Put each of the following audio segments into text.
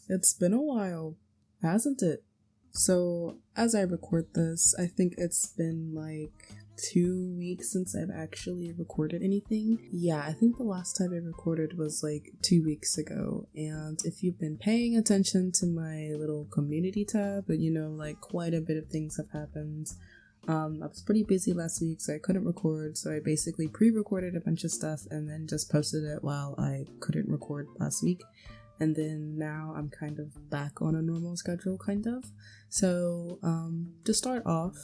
It's been a while, hasn't it? So, as I record this, I think it's been like 2 weeks since I've actually recorded anything. Yeah, I think the last time I recorded was like 2 weeks ago. And if you've been paying attention to my little community tab, like quite a bit of things have happened. I was pretty busy last week, so I couldn't record. So I basically pre-recorded a bunch of stuff and then just posted it while I couldn't record last week. And then now I'm kind of back on a normal schedule, kind of. So, to start off,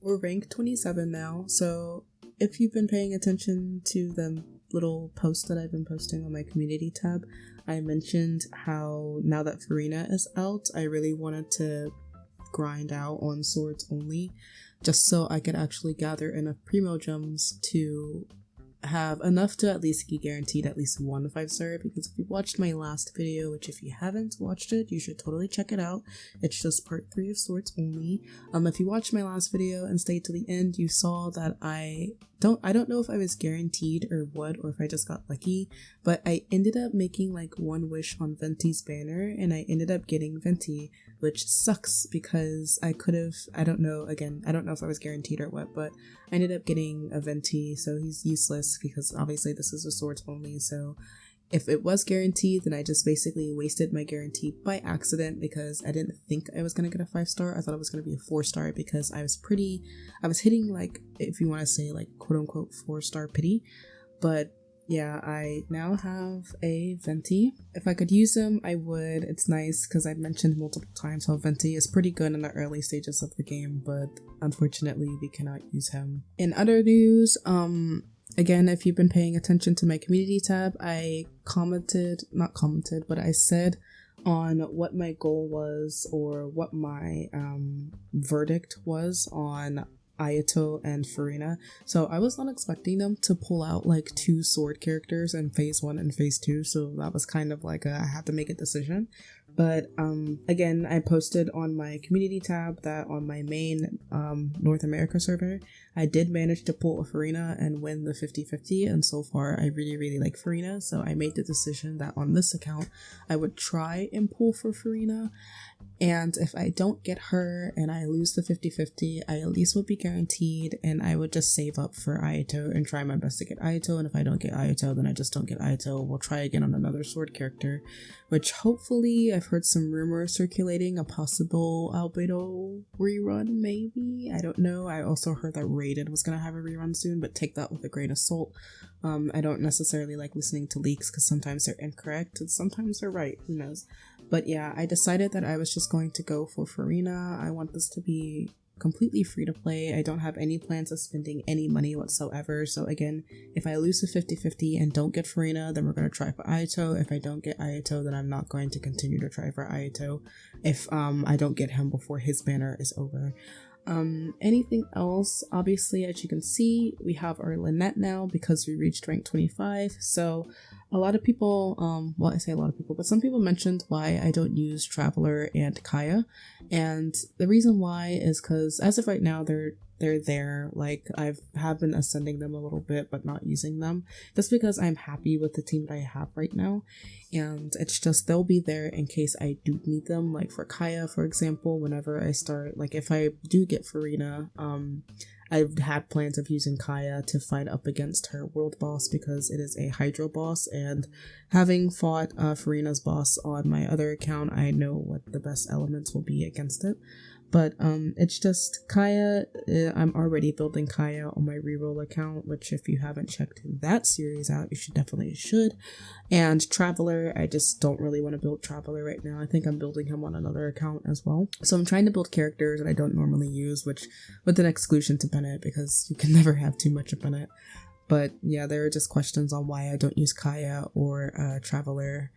we're ranked 27 now. So if you've been paying attention to the little post that I've been posting on my community tab, I mentioned how now that Furina is out, I really wanted to grind out on swords only, just so I could actually gather enough primo gems to have enough to at least be guaranteed at least 1 5-star, because if you watched my last video, which if you haven't watched it, you should totally check it out. It's just part 3 of swords only. If you watched my last video and stayed to the end, you saw that I don't know if I was guaranteed or what, or if I just got lucky, but I ended up making like one wish on Venti's banner and I ended up getting Venti, which sucks because I don't know if I was guaranteed or what, but I ended up getting a Venti, so he's useless because obviously this is a swords only. So if it was guaranteed, then I just basically wasted my guarantee by accident because I didn't think I was gonna get a 5-star. I thought it was gonna be a 4-star because I was hitting, like, if you want to say like quote unquote 4-star pity. But yeah, I now have a Venti. If I could use him, I would. It's nice because I've mentioned multiple times how Venti is pretty good in the early stages of the game, but unfortunately we cannot use him. In other news, again, if you've been paying attention to my community tab, I said on what my goal was or what my verdict was on Ayato and Furina. So I was not expecting them to pull out like 2 sword characters in phase 1 and phase 2, so that was kind of like I had to make a decision. But again, I posted on my community tab that on my main North America server, I did manage to pull a Furina and win the 50-50, and so far I really like Furina, so I made the decision that on this account I would try and pull for Furina, and if I don't get her and I lose the 50-50, I at least would be guaranteed, and I would just save up for Ayato and try my best to get Ayato, and if I don't get Ayato, then I just don't get Ayato. We'll try again on another sword character, which hopefully, I've heard some rumors circulating a possible Albedo rerun, maybe? I don't know. I also heard that Rated was gonna have a rerun soon, but take that with a grain of salt. I don't necessarily like listening to leaks because sometimes they're incorrect and sometimes they're right, who knows. But yeah, I decided that I was just going to go for Furina. I want this to be completely free to play. I don't have any plans of spending any money whatsoever. So again, if I lose a 50-50 and don't get Furina, then we're going to try for Ayato. If I don't get Ayato, then I'm not going to continue to try for Ayato if I don't get him before his banner is over. Anything else? Obviously, as you can see, we have our Lynette now because we reached rank 25. So a lot of people, well, I say a lot of people, but some people mentioned why I don't use Traveler and Kaya. And the reason why is because as of right now, they're there. Like, have been ascending them a little bit, but not using them. Just because I'm happy with the team that I have right now. And it's just, they'll be there in case I do need them. Like for Kaya, for example, whenever I start, like if I do get Furina, I've had plans of using Kaya to fight up against her world boss because it is a Hydro boss, and having fought Furina's boss on my other account, I know what the best elements will be against it. But it's just Kaya. I'm already building Kaya on my reroll account, which if you haven't checked that series out, you definitely should. And Traveler, I just don't really want to build Traveler right now. I think I'm building him on another account as well. So I'm trying to build characters that I don't normally use, which with an exclusion to Bennett, because you can never have too much of Bennett. But yeah, there are just questions on why I don't use Kaya or Traveler.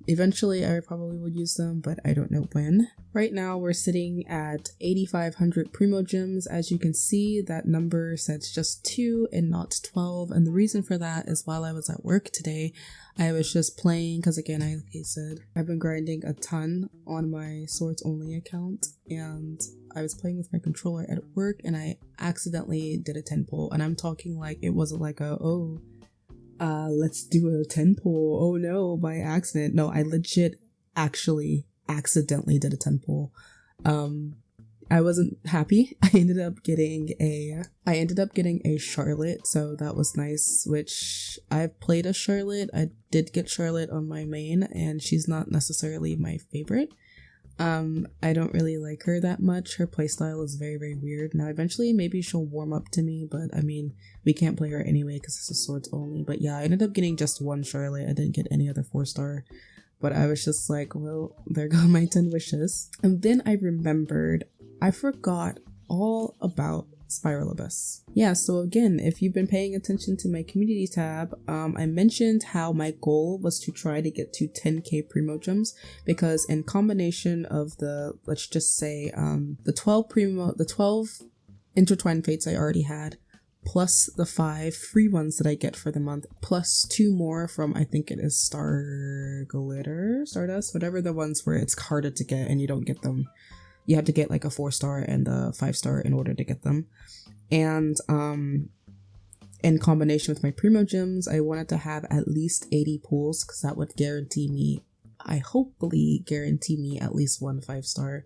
Eventually I probably will use them, but I don't know when. Right now we're sitting at 8,500 primo gems. As you can see, that number says just 2 and not 12, and the reason for that is while I was at work today, I was just playing, because again, like I said, I've been grinding a ton on my swords only account, and I was playing with my controller at work and I accidentally did a 10 pull, and I'm talking like it wasn't like let's do a 10 pull, oh no, by accident. No, I legit actually accidentally did a 10 pull. I wasn't happy. I ended up getting a Charlotte, so that was nice, which I've played a Charlotte. I did get Charlotte on my main, and she's not necessarily my favorite. I don't really like her that much. Her playstyle is very, very weird. Now, eventually, maybe she'll warm up to me, but I mean, we can't play her anyway because it's a swords only. But yeah, I ended up getting just one Charlotte. I didn't get any other 4-star. But I was just like, well, there go my 10 wishes. And then I remembered I forgot all about Spiral Abyss. Yeah, so again, if you've been paying attention to my community tab, I mentioned how my goal was to try to get to 10k Primogems, because in combination of the, let's just say, the 12 intertwined fates I already had, plus the 5 free ones that I get for the month, plus 2 more from, I think it is Stardust, whatever the ones where it's harder to get and you don't get them. You have to get like a 4-star and a 5-star in order to get them. And in combination with my Primogems, I wanted to have at least 80 pulls, because that would guarantee me, hopefully guarantee me at least 1 5-star.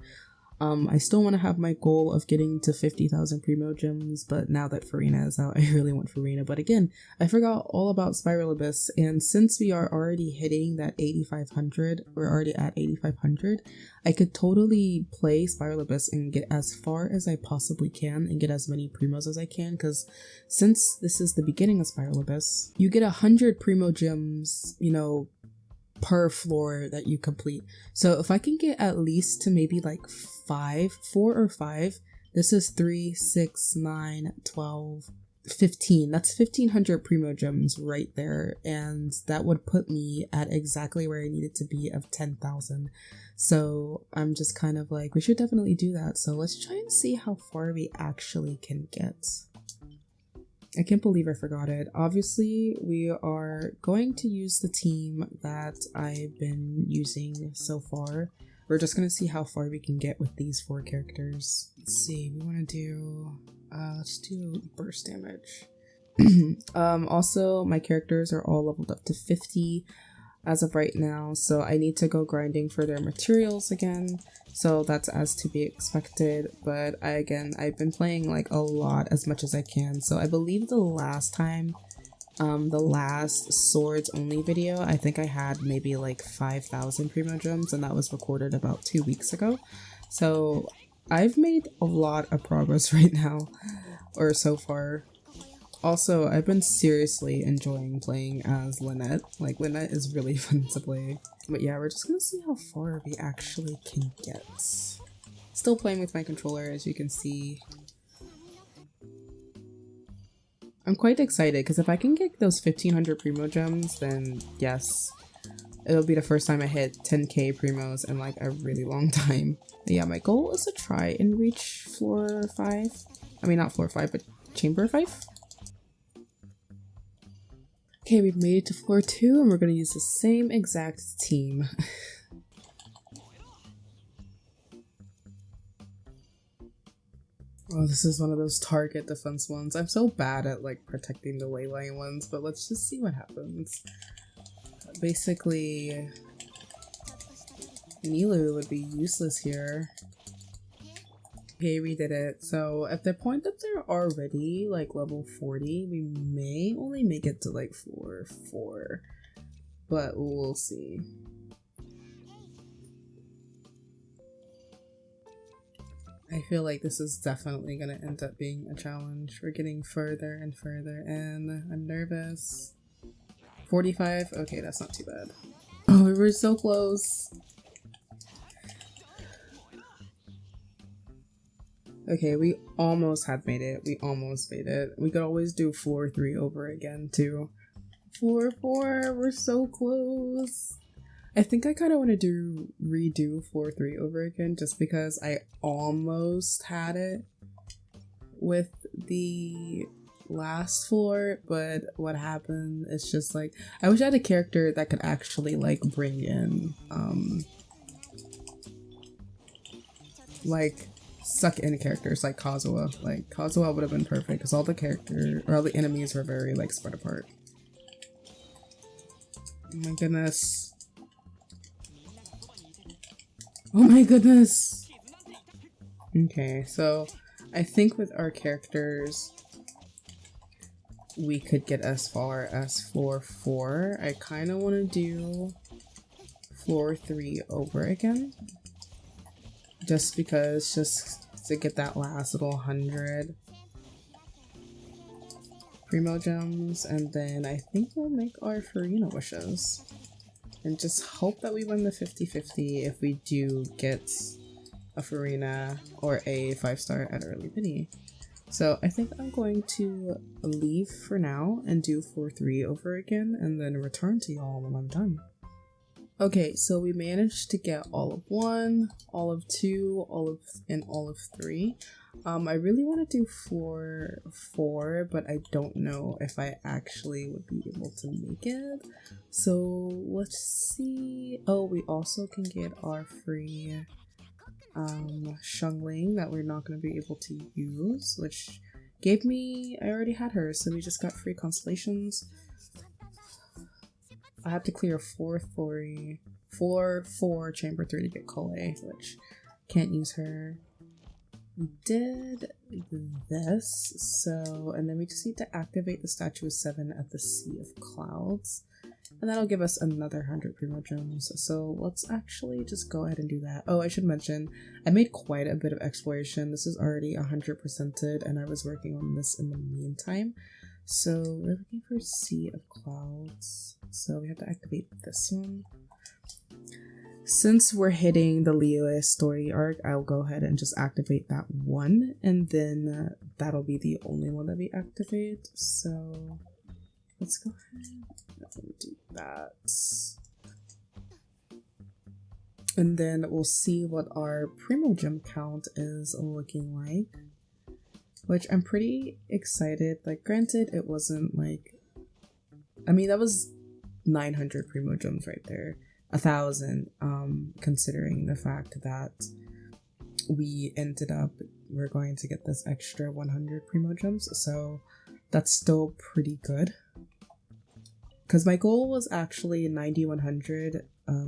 I still want to have my goal of getting to 50,000 Primogems, but now that Furina is out, I really want Furina. But again, I forgot all about Spiral Abyss, and since we are already hitting that 8,500, we're already at 8,500, I could totally play Spiral Abyss and get as far as I possibly can and get as many Primos as I can, because since this is the beginning of Spiral Abyss, you get 100 Primogems, you know, per floor that you complete. So if I can get at least to maybe like 4 or 5, this is 3, 6, 9, 12, 15. That's 1,500 Primogems right there, and that would put me at exactly where I needed to be of 10,000. So I'm just kind of like, we should definitely do that. So let's try and see how far we actually can get. I can't believe I forgot it. Obviously, we are going to use the team that I've been using so far. We're just going to see how far we can get with these 4 characters. Let's see, we want to do, let's do burst damage. Also, my characters are all leveled up to 50 as of right now, so I need to go grinding for their materials again. So that's as to be expected, but I've been playing like a lot, as much as I can. So I believe the last time, the last swords only video, I think I had maybe like 5,000 Primogems, and that was recorded about 2 weeks ago. So I've made a lot of progress right now, or so far. Also, I've been seriously enjoying playing as Lynette. Like, Lynette is really fun to play. But yeah, we're just gonna see how far we actually can get. Still playing with my controller, as you can see. I'm quite excited, because if I can get those 1,500 Primogems, then yes. It'll be the first time I hit 10k Primos in like a really long time. But yeah, my goal is to try and reach floor 5. I mean, not floor 5, but chamber 5. Okay, we've made it to floor 2, and we're going to use the same exact team. Oh, this is one of those target defense ones. I'm so bad at like protecting the ley line ones, but let's just see what happens. Basically, Nilu would be useless here. Okay, we did it. So at the point that they're already like level 40, we may only make it to like floor 4, but we'll see. I feel like this is definitely gonna end up being a challenge. We're getting further and further, and I'm nervous. 45? Okay, that's not too bad. Oh, we were so close. Okay, we almost had made it. We almost made it. We could always do floor 3 over again, too. Floor 4, we're so close. I think I kind of want to redo floor 3 over again, just because I almost had it with the last floor, but what happened is just like, I wish I had a character that could actually like bring in, like suck in characters like Kazuha. Like Kazuha would have been perfect because all the enemies were very like spread apart. Oh my goodness. Oh my goodness! Okay, so I think with our characters, we could get as far as floor 4. I kind of want to do floor 3 over again. Just because, just to get that last little 100 primo gems, and then I think we'll make our furina wishes. And just hope that we win the 50-50 if we do get a furina or a 5-star at early biddy. So I think I'm going to leave for now and do floor 3 over again and then return to y'all when I'm done. Okay, so we managed to get all of 1, all of 2, all of 3. I really want to do floor 4, but I don't know if I actually would be able to make it. So let's see. Oh, we also can get our free Shungling that we're not going to be able to use, which gave me, I already had her, so we just got free constellations. I have to clear floor 4 chamber 3 to get Kole, which can't use her. We did this, so, and then we just need to activate the statue of 7 at the Sea of Clouds, and that'll give us another 100 primo gems. So let's actually just go ahead and do that. Oh, I should mention, I made quite a bit of exploration. This is already 100%ed, and I was working on this in the meantime. So we're looking for Sea of Clouds. So we have to activate this one. Since we're hitting the Leo story arc, I'll go ahead and just activate that one, and then that'll be the only one that we activate. So let's go ahead and do that. And then we'll see what our primo gem count is looking like, which I'm pretty excited. Like, granted, it wasn't like, I mean, that was 900 primo gems right there. 1,000, considering the fact that we ended up, we're going to get this extra 100 primo gems, so that's still pretty good. Because my goal was actually 9100,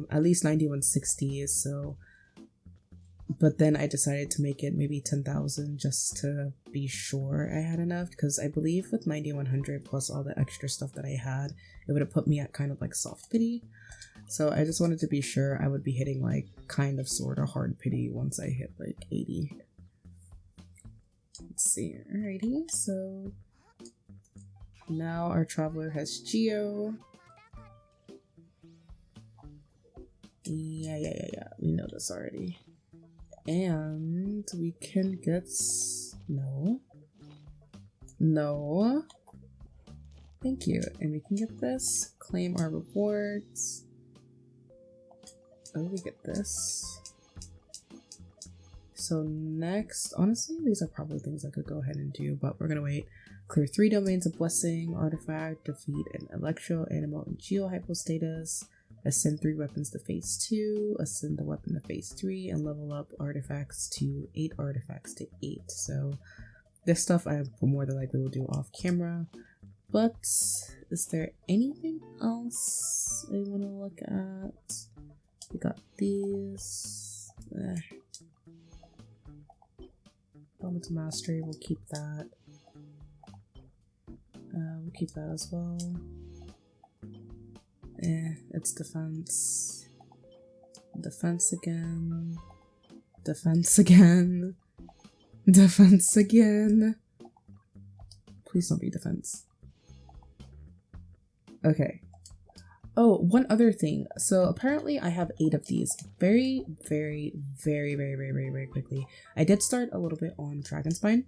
at least 9160, so, but then I decided to make it maybe 10,000 just to be sure I had enough, because I believe with 9100 plus all the extra stuff that I had, it would have put me at kind of like soft pity. So I just wanted to be sure I would be hitting like kind of sort of hard pity once I hit like 80. Let's see. Alrighty, so now our traveler has Geo. Yeah. We know this already. And we can get no. Thank you. And we can get this. Claim our rewards. Oh, we get this. So next, honestly, these are probably things I could go ahead and do, but we're gonna wait. Clear 3 domains of blessing, artifact, defeat an electro, animal, and geo hypostatus, ascend 3 weapons to phase 2, ascend the weapon to phase 3, and level up artifacts to 8 artifacts to 8. So this stuff I more than likely will do off camera. But is there anything else I want to look at? We got these. Element of Mastery, we'll keep that. We'll keep that as well. It's defense. Defense again. Defense again. Defense again. Please don't be defense. Okay. Oh, one other thing. So apparently I have 8 of these very quickly. I did start a little bit on Dragonspine,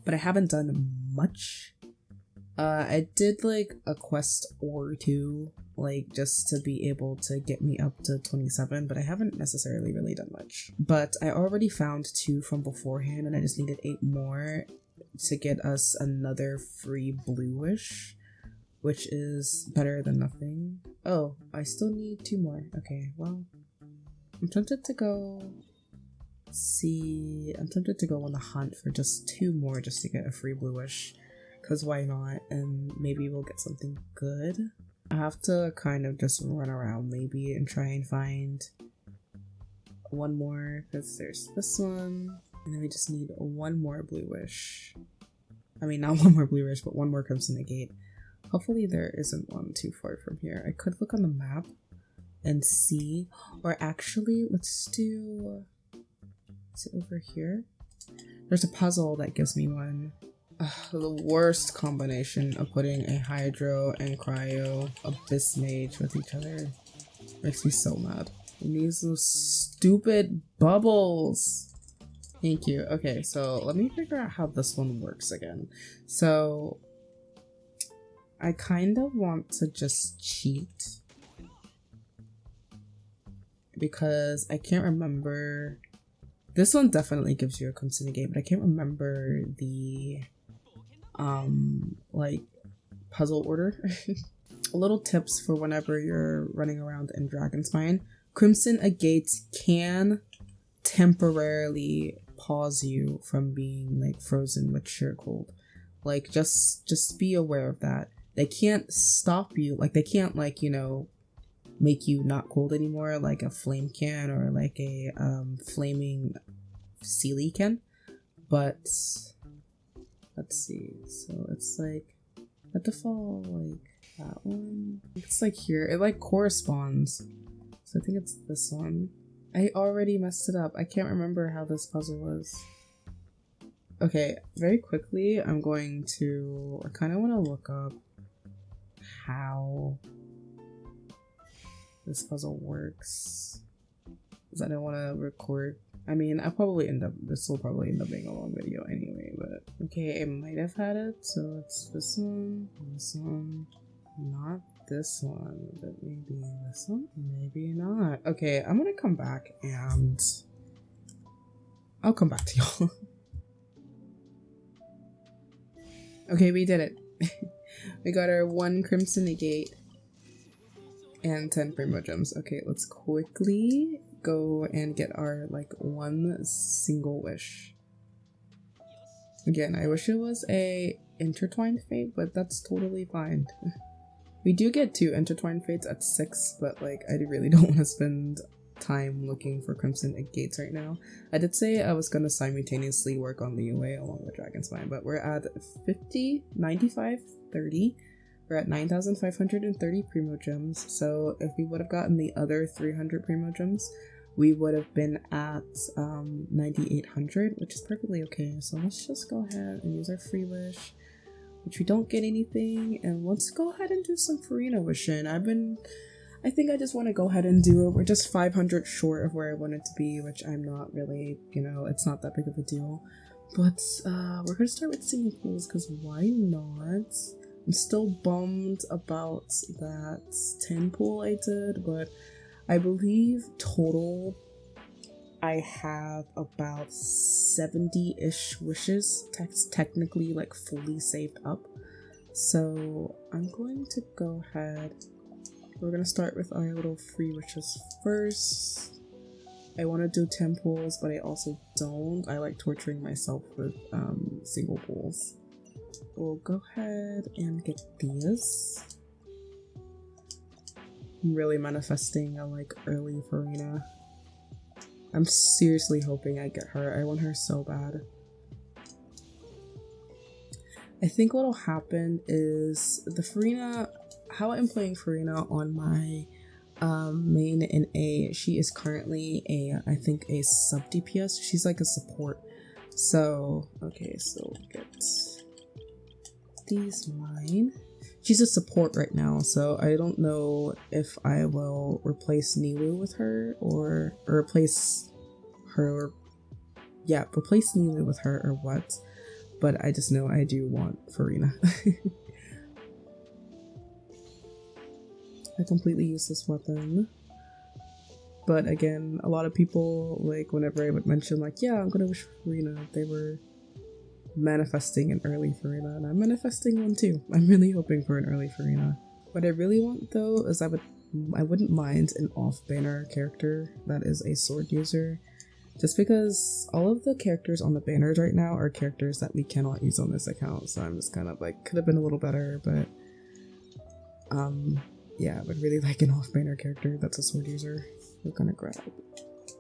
but I haven't done much. I did like a quest or 2, like just to be able to get me up to 27, but I haven't necessarily really done much. But I already found 2 from beforehand, and I just needed 8 more to get us another free bluish, which is better than nothing. Oh, I still need 2 more. Okay, well, I'm tempted to go on the hunt for just 2 more just to get a free bluish, because why not? And maybe we'll get something good. I have to kind of just run around maybe and try and find one more because there's this one, and then we just need one more blue wish. I mean, not one more blue wish, but one more Crimson Negate. Hopefully there isn't one too far from here. I could look on the map and see, or actually let's do, is it over here? There's a puzzle that gives me one. The worst combination of putting a Hydro and Cryo Abyss Mage with each other makes me so mad. And these those stupid bubbles. Thank you. Okay, so let me figure out how this one works again. So I kind of want to just cheat because I can't remember. This one definitely gives you a Crimson Negate, but I can't remember the like puzzle order. Little tips for whenever you're running around in Dragonspine. Crimson Negates can temporarily pause you from being like frozen with sheer cold. Like just be aware of that. They can't stop you, like they can't, like, you know, make you not cold anymore like a flame can or like a flaming Sealy can. But let's see, so it's like at the fall, like that one, it's like here, it like corresponds, so I think it's this one. I already messed it up. I can't remember how this puzzle is. Okay, very quickly I'm going to, I kind of want to look up how this puzzle works because I don't want to record. I mean, this will probably end up being a long video anyway, but okay, I might have had it, so it's this one, not this one, but maybe this one, maybe not. Okay, I'm gonna come back and I'll come back to y'all. Okay, we did it. We got our 1 Crimson Negate and 10 Primogems. Okay, let's quickly go and get our like 1 single wish. Again, I wish it was a intertwined fate, but that's totally fine. We do get 2 intertwined fates at 6, but like I really don't want to spend time looking for Crimson Negates right now. I did say I was gonna simultaneously work on Liyue along with Dragonspine, but we're at 50, 95, 30. We're at 9,530 Primogems, so if we would have gotten the other 300 Primogems, we would have been at 9,800, which is perfectly okay. So let's just go ahead and use our free wish, which we don't get anything, and let's go ahead and do some furina wishing. I think I just want to go ahead and do it. We're just 500 short of where I wanted to be, which I'm not really, you know, it's not that big of a deal. But we're gonna start with singing pools, because why not? I'm still bummed about that 10 pool I did, but I believe total I have about 70-ish wishes technically like fully saved up. So I'm going to go ahead. We're gonna start with our little free wishes first. I want to do 10 pools, but I also don't. I like torturing myself with single pools. We'll go ahead and get these. I'm really manifesting a like early furina. I'm seriously hoping I get her. I want her so bad. I think what'll happen is the furina, how I'm playing furina on my main in A, she is currently I think a sub DPS. She's like a support. So okay, so get these mine. She's a support right now, so I don't know if I will replace Nilu with her or replace her. Yeah, replace Nilu with her or what. But I just know I do want furina. A completely useless weapon. But again, a lot of people, like, whenever I would mention, like, yeah, I'm gonna wish for furina, they were manifesting an early furina, and I'm manifesting one too. I'm really hoping for an early furina. What I really want though is I wouldn't mind an off-banner character that is a sword user, just because all of the characters on the banners right now are characters that we cannot use on this account, so I'm just kind of like, could have been a little better, but yeah, I would really like an off-banner character that's a sword user. We're gonna grab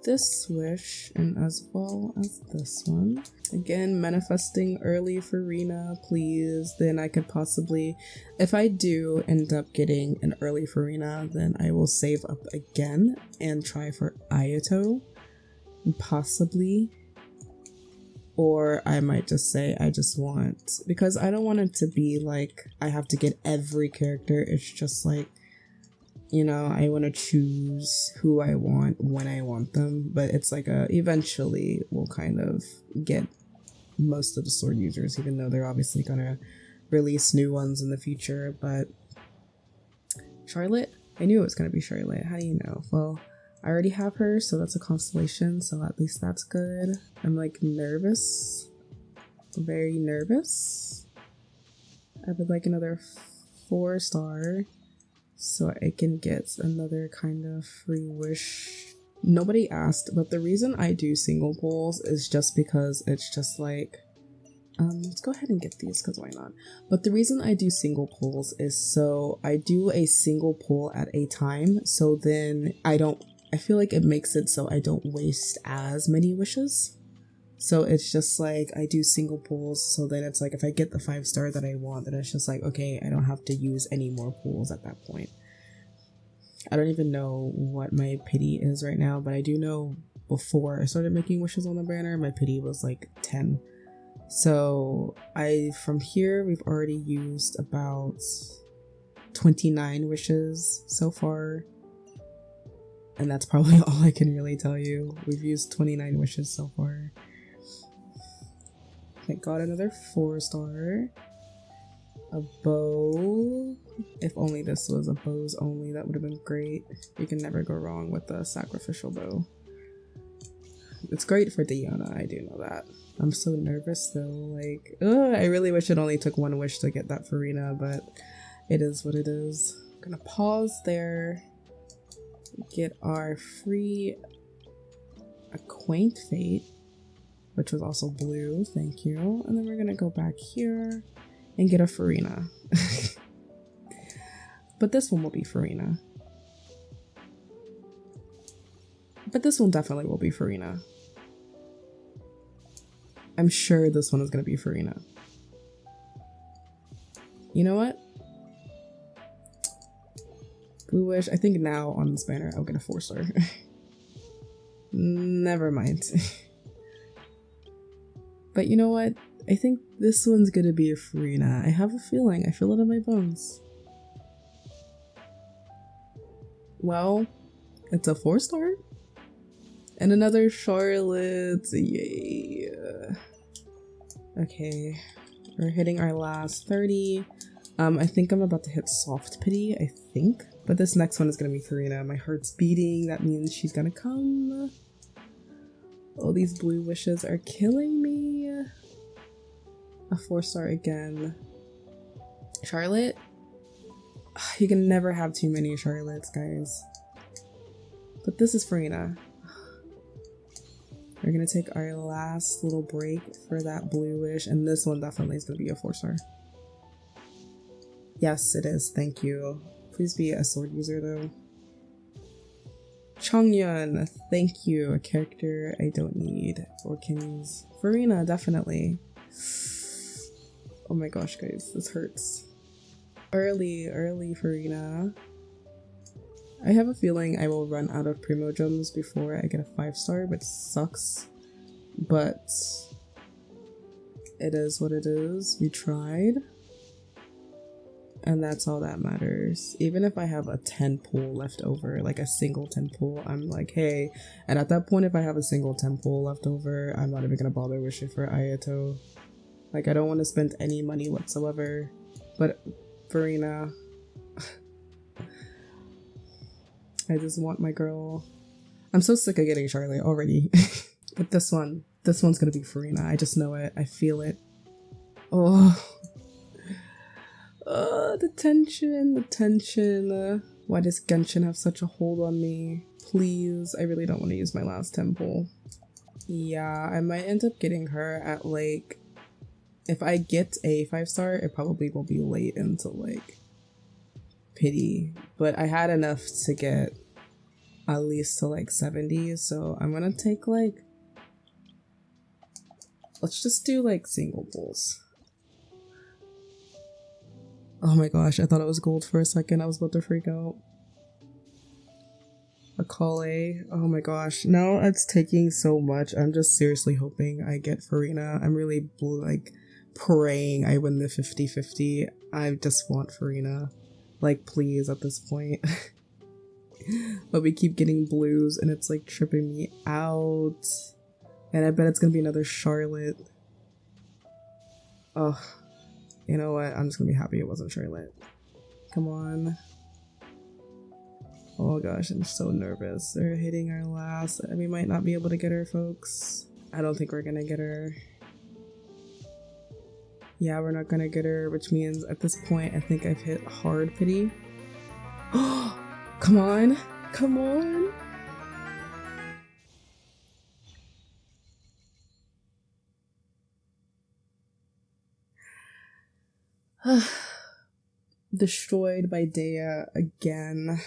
this wish and as well as this one. Again, manifesting early furina, please. Then I could possibly, if I do end up getting an early furina, then I will save up again and try for Ayato, possibly. Or I might just say I just want, because I don't want it to be like I have to get every character. It's just like, you know, I want to choose who I want when I want them, but it's like eventually we'll kind of get most of the sword users, even though they're obviously gonna release new ones in the future. But Charlotte? I knew it was gonna be Charlotte. How do you know? Well, I already have her, so that's a constellation, so at least that's good. I'm like nervous. Very nervous. I would like another 4-star so I can get another kind of free wish. Nobody asked, but the reason I do single pulls is just because it's just like, let's go ahead and get these because why not? But the reason I do single pulls is so I do a single pull at a time, so then I feel like it makes it so I don't waste as many wishes. So it's just like I do single pulls, so then it's like if I get the 5-star that I want, then it's just like, okay, I don't have to use any more pulls at that point. I don't even know what my pity is right now, but I do know before I started making wishes on the banner, my pity was like 10. So from here, we've already used about 29 wishes so far. And that's probably all I can really tell you. We've used 29 wishes so far. I got another 4-star. A bow. If only this was a bows only, that would have been great. You can never go wrong with the sacrificial bow. It's great for Diana, I do know that. I'm so nervous though, like, I really wish it only took 1 wish to get that furina, but it is what it is. I'm gonna pause there. Get our free Acquaint Fate, which was also blue, thank you. And then we're gonna go back here and get a furina. But this one will be furina. But this one definitely will be furina. I'm sure this one is gonna be furina. You know what? Blue wish. I think now on this banner I'll get a 4-star. Never mind. But you know what? I think this one's gonna be a furina. I have a feeling. I feel it in my bones. Well, it's a 4-star? And another Charlotte. Yay. Okay. We're hitting our last 30. I think I'm about to hit soft pity, I think. But this next one is gonna be Furina. My heart's beating. That means she's gonna come. Oh, these blue wishes are killing me. A 4-star again. Charlotte? You can never have too many Charlottes, guys. But this is Furina. We're gonna take our last little break for that blue wish, and this one definitely is gonna be a 4-star. Yes, it is. Thank you. Please be a sword user though. Chongyun, thank you. A character I don't need or can use. Furina, definitely. Oh my gosh, guys, this hurts. Early Furina. I have a feeling I will run out of Primo Gems before I get a 5-star, which sucks. But it is what it is. We tried. And that's all that matters. Even if I have a 10 pull left over, like a single 10 pull, I'm like, hey. And at that point, if I have a single 10 pull left over, I'm not even gonna bother wishing for Ayato. Like, I don't want to spend any money whatsoever. But Furina, I just want my girl. I'm so sick of getting Charlotte already. But this one's gonna be Furina. I just know it. I feel it. Oh. The tension. Why does Genshin have such a hold on me? Please, I really don't want to use my last 10 pull. Yeah, I might end up getting her at like, if I get a 5-star, it probably will be late into like pity. But I had enough to get at least to like 70. So I'm gonna take like, let's just do like single pulls. Oh my gosh, I thought it was gold for a second. I was about to freak out. A Kale. Oh my gosh. Now it's taking so much. I'm just seriously hoping I get Furina. I'm really like praying I win the 50-50. I just want Furina. Like, please at this point. But we keep getting blues and it's like tripping me out. And I bet it's gonna be another Charlotte. Oh, you know what? I'm just gonna be happy it wasn't Charlotte. Come on. Oh gosh, I'm so nervous. They're hitting our last. We might not be able to get her, folks. I don't think we're gonna get her. Yeah, we're not gonna get her, which means at this point, I think I've hit hard pity. Oh, come on. Come on. Destroyed by Dea again.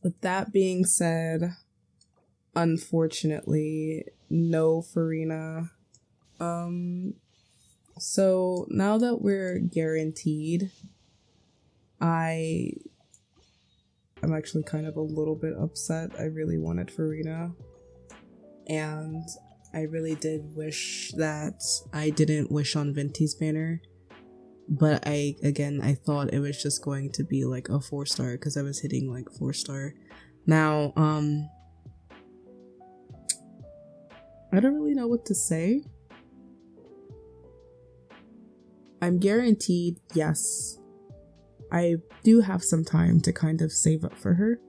With that being said, unfortunately, no Furina. So now that we're guaranteed, I'm actually kind of a little bit upset. I really wanted Furina. And I really did wish that I didn't wish on Venti's banner. But I thought it was just going to be like a 4-star because I was hitting like 4-star. Now, I don't really know what to say. I'm guaranteed, yes. I do have some time to kind of save up for her.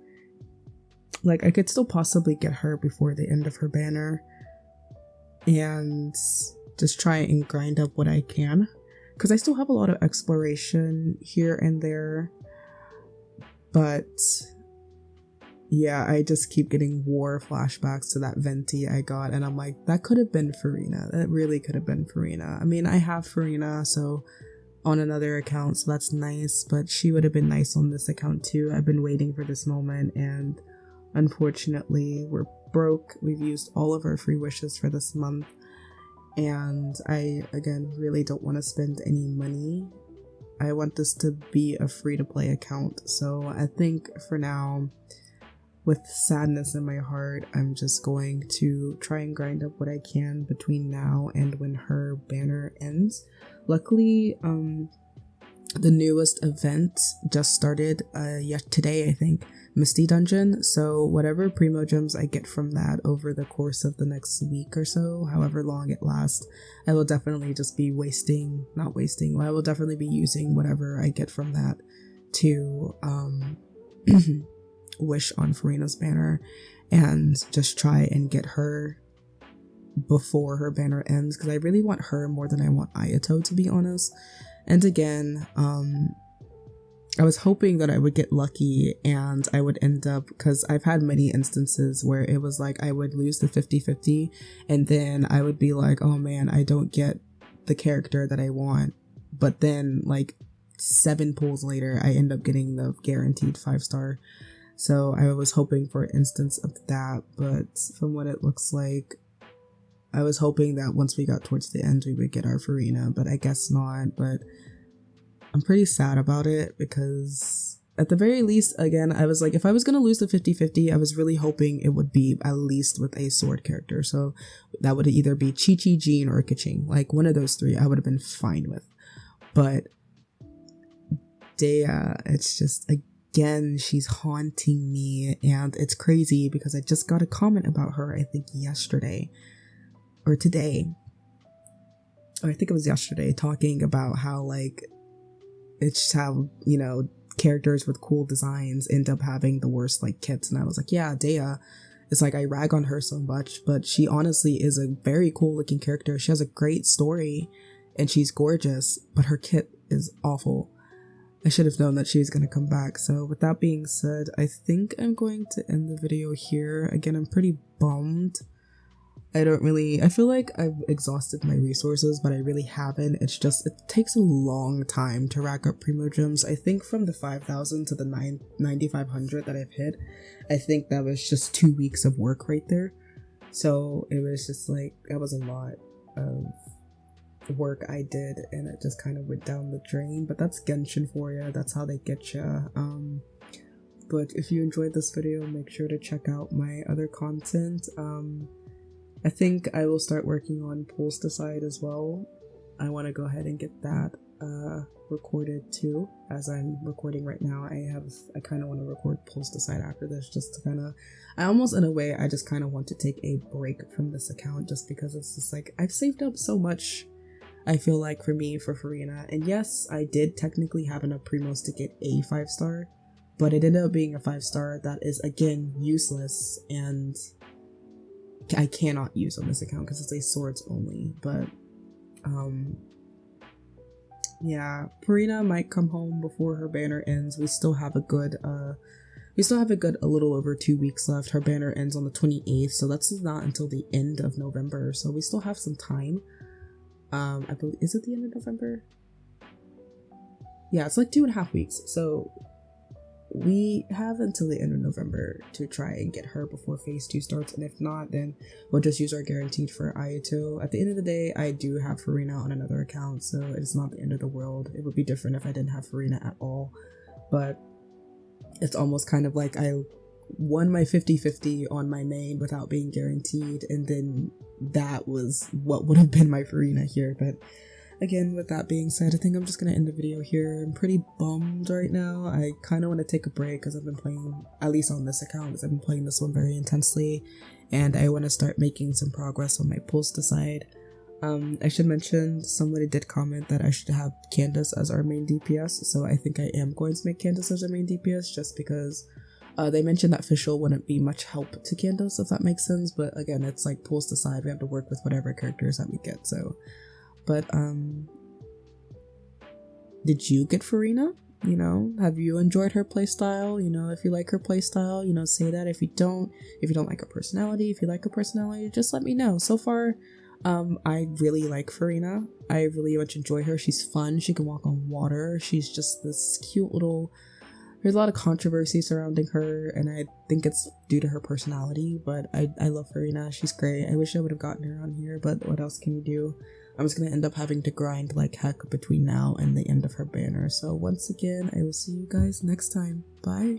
Like, I could still possibly get her before the end of her banner. And just try and grind up what I can. Because I still have a lot of exploration here and there. But yeah, I just keep getting war flashbacks to that Venti I got. And I'm like, that could have been Furina. That really could have been Furina. I mean, I have Furina so on another account, so that's nice. But she would have been nice on this account too. I've been waiting for this moment. And unfortunately, we're broke. We've used all of our free wishes for this month. And I, again, really don't want to spend any money. I want this to be a free-to-play account. So I think for now, with sadness in my heart, I'm just going to try and grind up what I can between now and when her banner ends. Luckily, the newest event just started today, I think, Misty Dungeon. So whatever primo gems I get from that over the course of the next week or so, however long it lasts, I will definitely just be I will definitely be using whatever I get from that to wish on Furina's banner and just try and get her before her banner ends, because I really want her more than I want Ayato, to be honest. And again, I was hoping that I would get lucky and I would end up, because I've had many instances where it was like I would lose the 50-50 and then I would be like, oh man, I don't get the character that I want. But then like 7 pulls later, I end up getting the guaranteed 5-star. So I was hoping for an instance of that, but from what it looks like, I was hoping that once we got towards the end, we would get our Furina, but I guess not. But I'm pretty sad about it because at the very least, again, I was like, if I was going to lose the 50-50, I was really hoping it would be at least with a sword character. So that would either be Chi-Chi, Jean, or Kaching. Like one of those 3 I would have been fine with. But Dea, it's just, again, she's haunting me. And it's crazy because I just got a comment about her, I think yesterday. Or today, or I think it was yesterday, talking about how like it's just how, you know, characters with cool designs end up having the worst like kits. And I was like, yeah, Dea, it's like I rag on her so much, but she honestly is a very cool looking character. She has a great story and she's gorgeous, but her kit is awful. I should have known that she was going to come back. So with that being said, I think I'm going to end the video here. Again, I'm pretty bummed. I feel like I've exhausted my resources, but I really haven't. It's just, it takes a long time to rack up primo gems. I think from the 5,000 to the 9,500 that I've hit, I think that was just 2 weeks of work right there. So it was just like, that was a lot of work I did, and it just kind of went down the drain. But that's Genshin for you. That's how they get you. But if you enjoyed this video, make sure to check out my other content. I think I will start working on Pulse Decide as well. I want to go ahead and get that recorded too. As I'm recording right now, I kind of want to record Pulse Decide after this, just to kind of, I almost in a way, I just kind of want to take a break from this account, just because it's just like, I've saved up so much, I feel like, for me, for Furina. And yes, I did technically have enough primos to get a 5-star, but it ended up being a 5-star that is, again, useless, and I cannot use on this account because it's a swords only. But yeah, Furina might come home before her banner ends. We still have a good a little over 2 weeks left. Her banner ends on the 28th, so that's not until the end of November, so we still have some time. I believe, is it the end of November? Yeah, it's like 2.5 weeks, so we have until the end of November to try and get her before phase 2 starts, and if not, then we'll just use our guaranteed for Ayato. At the end of the day, I do have Furina on another account, so it's not the end of the world. It would be different if I didn't have Furina at all, but it's almost kind of like I won my 50-50 on my main without being guaranteed, and then that was what would have been my Furina here. But again, with that being said, I think I'm just going to end the video here. I'm pretty bummed right now. I kind of want to take a break because I've been playing, at least on this account, because I've been playing this one very intensely, and I want to start making some progress on my Pulse Decide. I should mention, somebody did comment that I should have Candace as our main DPS, so I think I am going to make Candace as our main DPS, just because they mentioned that Fischl wouldn't be much help to Candace, if that makes sense, but again, it's like Pulse Decide, we have to work with whatever characters that we get, so. But, did you get Furina? You know, have you enjoyed her playstyle? You know, if you like her playstyle, you know, say that. If you don't like her personality, if you like her personality, just let me know. So far, I really like Furina. I really much enjoy her. She's fun. She can walk on water. She's just this cute little, there's a lot of controversy surrounding her, and I think it's due to her personality, but I love Furina. She's great. I wish I would have gotten her on here, but what else can you do? I'm just gonna end up having to grind like heck between now and the end of her banner. So once again, I will see you guys next time. Bye!